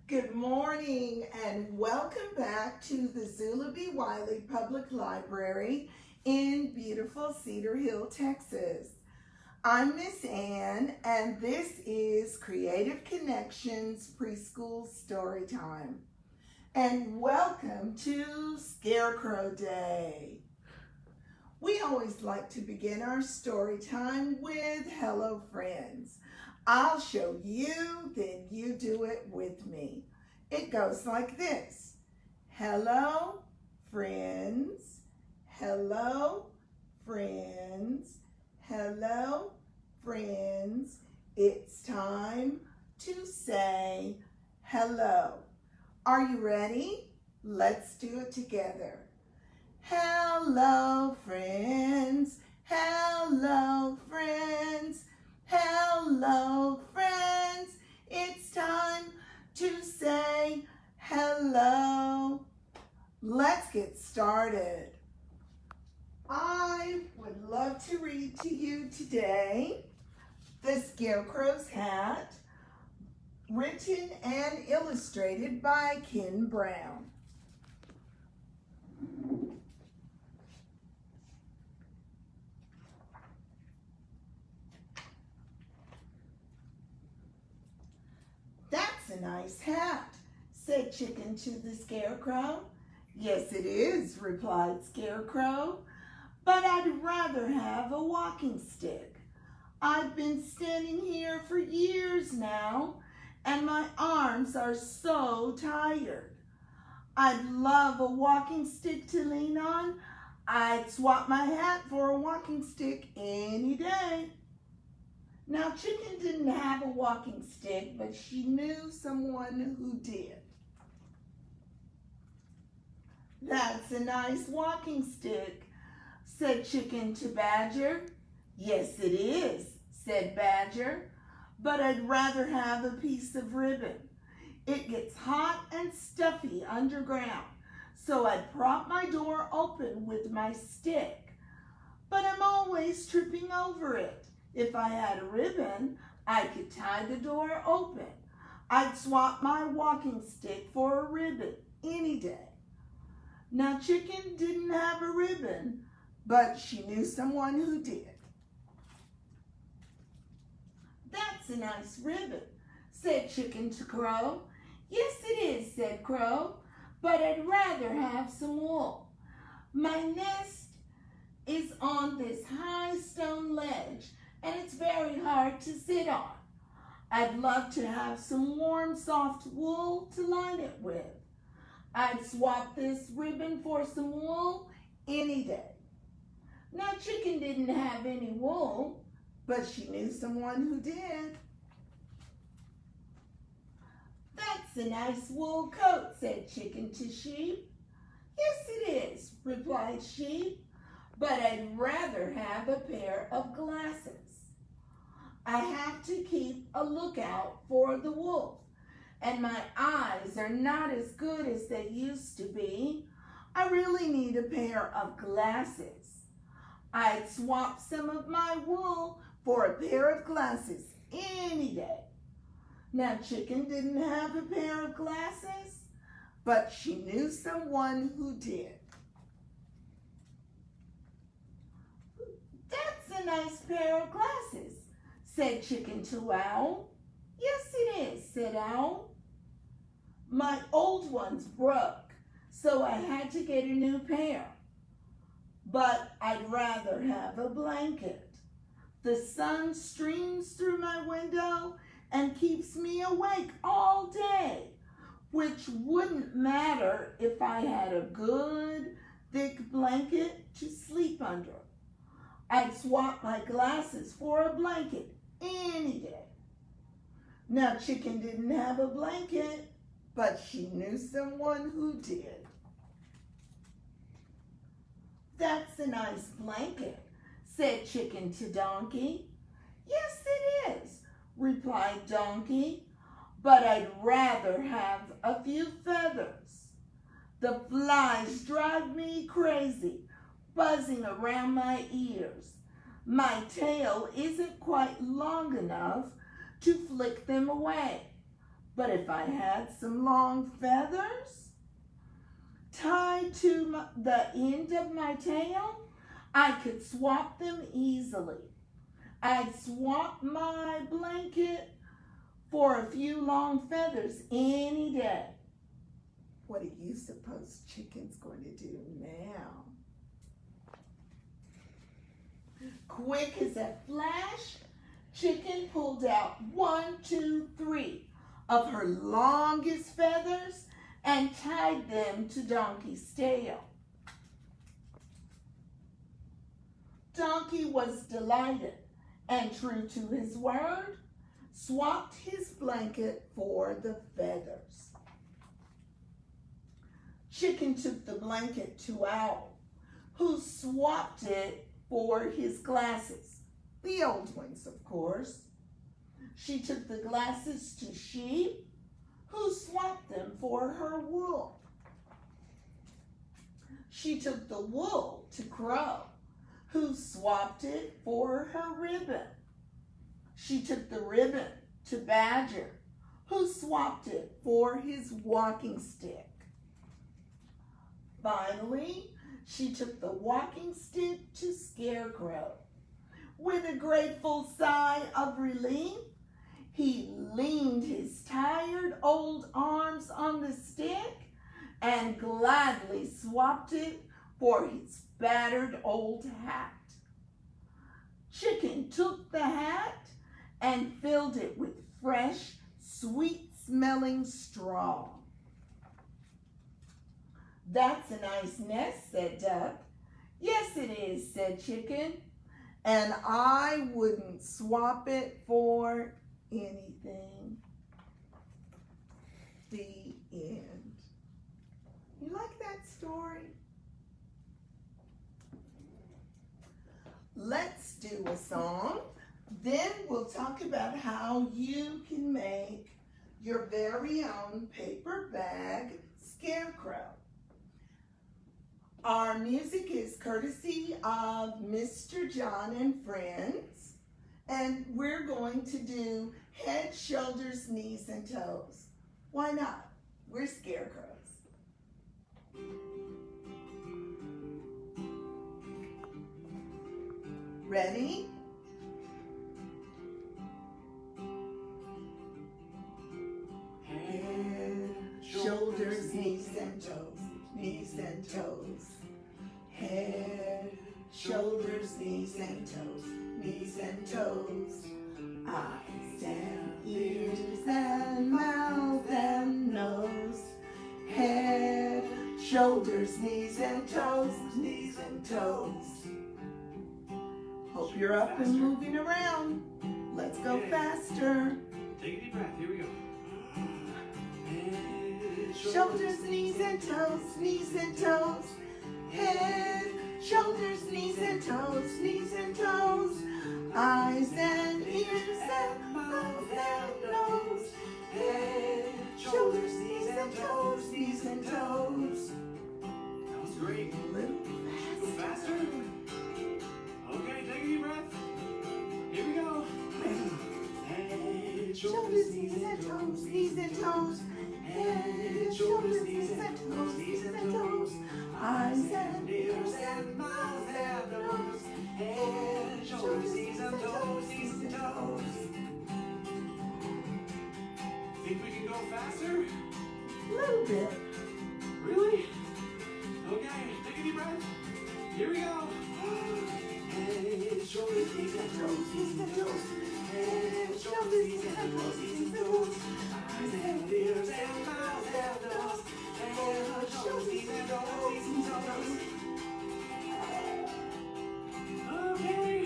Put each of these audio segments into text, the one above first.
Good morning and welcome back to the Zula B. Wiley Public Library in beautiful Cedar Hill, Texas. I'm Miss Ann and this is Creative Connections Preschool Storytime. And welcome to Scarecrow Day. We always like to begin our story time with hello friends. I'll show you, then you do it with me. It goes like this. Hello, friends. Hello, friends. Hello, friends. It's time to say hello. Are you ready? Let's do it together. Hello, friends. Hello, friends. Hello, friends. It's time to say hello. Let's get started. I would love to read to you today The Scarecrow's Hat, written and illustrated by Ken Brown. "That's a nice hat," said Chicken to the Scarecrow. "Yes, it is," replied Scarecrow, "but I'd rather have a walking stick. I've been standing here for years now, and my arms are so tired. I'd love a walking stick to lean on. I'd swap my hat for a walking stick any day." Now, Chicken didn't have a walking stick, but she knew someone who did. "That's a nice walking stick," said Chicken to Badger. "Yes, it is," said Badger, "but I'd rather have a piece of ribbon. It gets hot and stuffy underground, so I'd prop my door open with my stick. But I'm always tripping over it. If I had a ribbon, I could tie the door open. I'd swap my walking stick for a ribbon any day." Now, Chicken didn't have a ribbon, but she knew someone who did. "That's a nice ribbon," said Chicken to Crow. "Yes, it is," said Crow, "but I'd rather have some wool. My nest is on this high stone ledge, and it's very hard to sit on. I'd love to have some warm, soft wool to line it with. I'd swap this ribbon for some wool any day." Now, Chicken didn't have any wool, but she knew someone who did. "That's a nice wool coat," said Chicken to Sheep. "Yes, it is," replied Sheep, "but I'd rather have a pair of glasses. I have to keep a lookout for the wolf, and my eyes are not as good as they used to be. I really need a pair of glasses. I'd swap some of my wool for a pair of glasses any day." Now, Chicken didn't have a pair of glasses, but she knew someone who did. "That's a nice pair of glasses," said Chicken to Owl. "Yes, it is," said Owl. "My old ones broke, so I had to get a new pair. But I'd rather have a blanket. The sun streams through my window and keeps me awake all day, which wouldn't matter if I had a good, thick blanket to sleep under. I'd swap my glasses for a blanket any day." Now, Chicken didn't have a blanket, but she knew someone who did. "That's a nice blanket," said Chicken to Donkey. "Yes, it is," replied Donkey, "but I'd rather have a few feathers. The flies drive me crazy, buzzing around my ears. My tail isn't quite long enough to flick them away. But if I had some long feathers tied to the end of my tail, I could swap them easily. I'd swap my blanket for a few long feathers any day. What do you suppose Chicken's going to do now? Quick as a flash, Chicken pulled out 1, 2, 3 of her longest feathers and tied them to Donkey's tail. Donkey was delighted and, true to his word, swapped his blanket for the feathers. Chicken took the blanket to Owl, who swapped it for his glasses, the old ones, of course. She took the glasses to Sheep, who swapped them for her wool. She took the wool to Crow, who swapped it for her ribbon. She took the ribbon to Badger, who swapped it for his walking stick. Finally, she took the walking stick to Scarecrow. With a grateful sigh of relief, he leaned his tired old arms on the stick and gladly swapped it for his battered old hat. Chicken took the hat and filled it with fresh, sweet-smelling straw. "That's a nice nest," said Duck. "Yes, it is," said Chicken, "and I wouldn't swap it for anything." The end. You like that story? Let's do a song. Then we'll talk about how you can make your very own paper bag scarecrow. Our music is courtesy of Mr. John and Friends, and we're going to do head, shoulders, knees, and toes. Why not? We're scarecrows. Ready? Head, shoulders, knees, and toes. Knees and toes. Head, shoulders, knees and toes. Knees and toes. Eyes and ears and mouth and nose. Head, shoulders, knees and toes. Knees and toes. Hope you're up and moving around. Let's go faster. Take a deep breath. Here we go. Shoulders, knees, and toes, knees and toes. Head, shoulders, knees and toes, knees and toes. Eyes and ears and mouth and nose. Head, shoulders, knees and toes, knees and toes. That was great. A little Go faster. Okay, take a deep breath. Here we go. Head, Shoulders, knees and toes, knees and toes. Head, shoulders, knees and toes, knees and toes. Eyes and ears and mouth and nose. Head, shoulders, knees and toes, knees and toes. Think we can go faster? A little bit. Really? Okay, take a deep breath. Here we go. Head, shoulders, knees and toes, knees and toes. Head, shoulders, knees and toes, knees and toes. Eyes and ears and mouth and nose. Head, shoulders, knees and toes, knees and toes. Okay.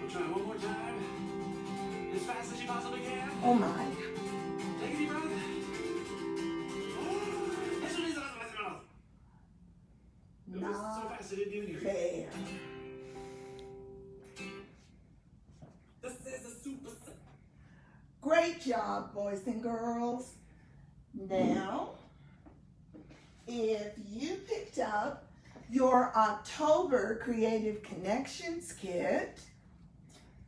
We'll try one more time. As fast as you possibly can. Oh my. Take a deep breath. It was so Not fast I didn't even hear it. fair. This is a super. Great job, boys and girls. Now, if you picked up your October Creative Connections kit,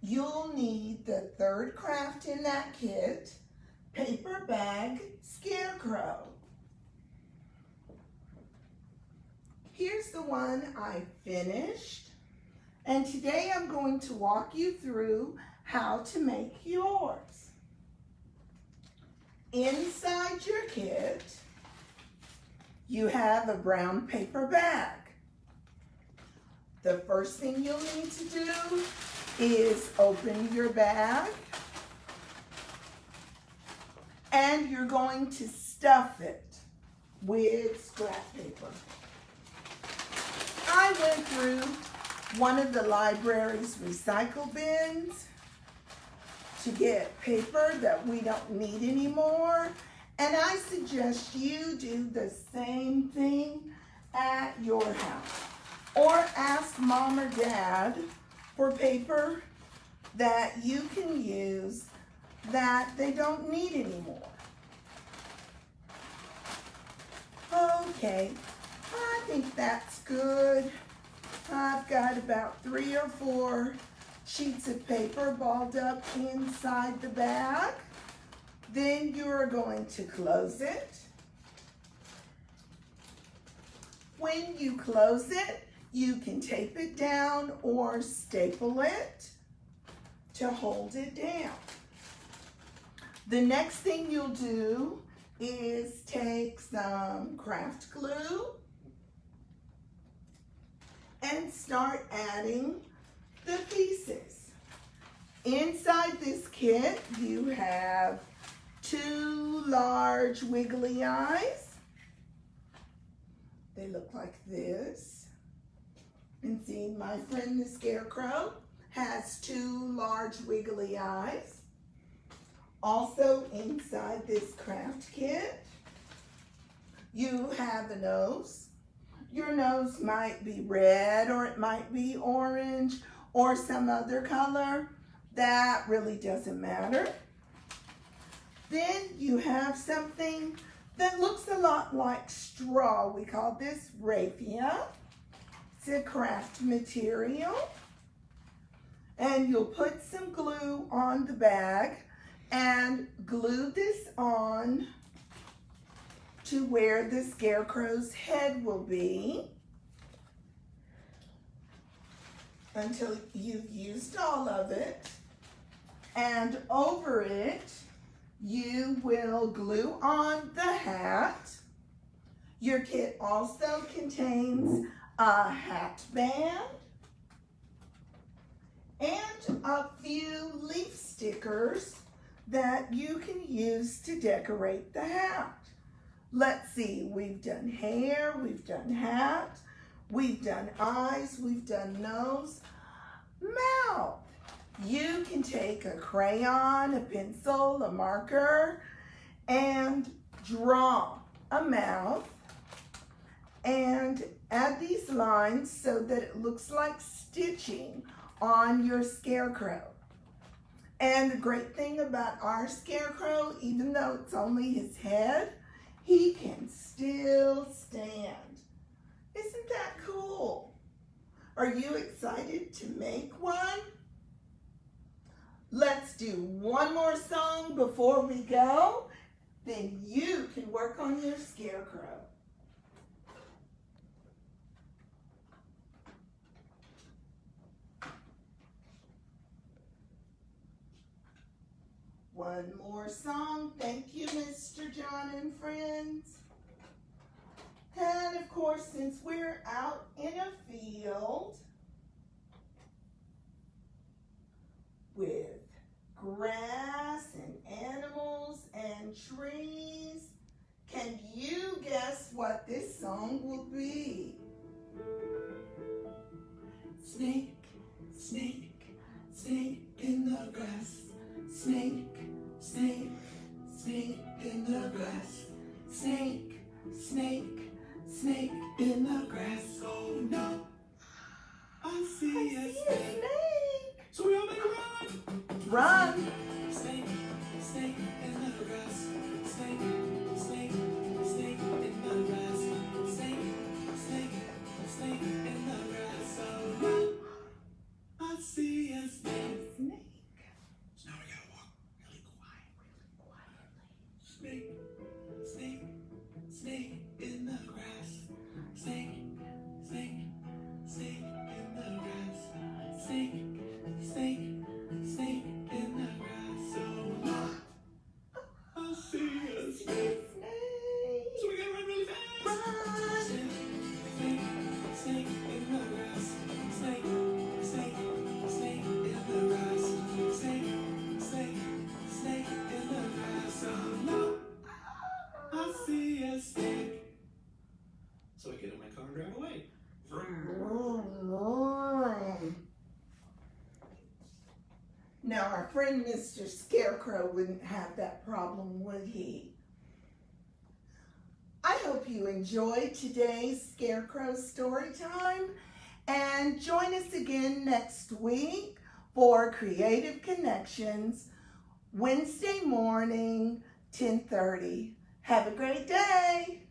you'll need the third craft in that kit, paper bag scarecrow. Here's the one I finished, and today I'm going to walk you through how to make yours. Inside your kit, you have a brown paper bag. The first thing you'll need to do is open your bag, and you're going to stuff it with scrap paper. I went through one of the library's recycle bins to get paper that we don't need anymore, and I suggest you do the same thing at your house. Or ask mom or dad for paper that you can use that they don't need anymore. Okay, I think that's good. I've got about 3 or 4 sheets of paper balled up inside the bag. Then you're going to close it. When you close it, you can tape it down or staple it to hold it down. The next thing you'll do is take some craft glue and start adding the pieces. Inside this kit, you have 2 large wiggly eyes. They look like this. And see, my friend the Scarecrow has 2 large wiggly eyes. Also inside this craft kit, you have a nose. Your nose might be red, or it might be orange, or some other color. That really doesn't matter. Then you have something that looks a lot like straw. We call this raffia. It's a craft material. And you'll put some glue on the bag and glue this on to where the Scarecrow's head will be until you've used all of it. And over it, you will glue on the hat. Your kit also contains a hat band and a few leaf stickers that you can use to decorate the hat. Let's see, we've done hair, we've done hat, we've done eyes, we've done nose, mouth. You can take a crayon, a pencil, a marker, and draw a mouth and add these lines so that it looks like stitching on your Scarecrow. And the great thing about our Scarecrow, even though it's only his head, he can still stand. Isn't that cool? Are you excited to make one? Let's do one more song before we go, then you can work on your Scarecrow. One more song. Thank you, Mr. John and friends. And of course, since we're out in a field with grass and animals and trees, can you guess what this song will be? Snake, snake, snake in the grass. Snake, snake, snake in the grass. Snake, snake, snake in the grass. Oh no, I see a snake. So we all make a run. Run. Snake, snake in the grass. Snake, snake, snake in the grass. Snake, snake, snake in the grass. Oh no, I see a snake. Snake. So now we gotta walk really quiet. and Mr. Scarecrow wouldn't have that problem, would he? I hope you enjoyed today's Scarecrow Storytime, and join us again next week for Creative Connections, Wednesday morning, 10:30. Have a great day.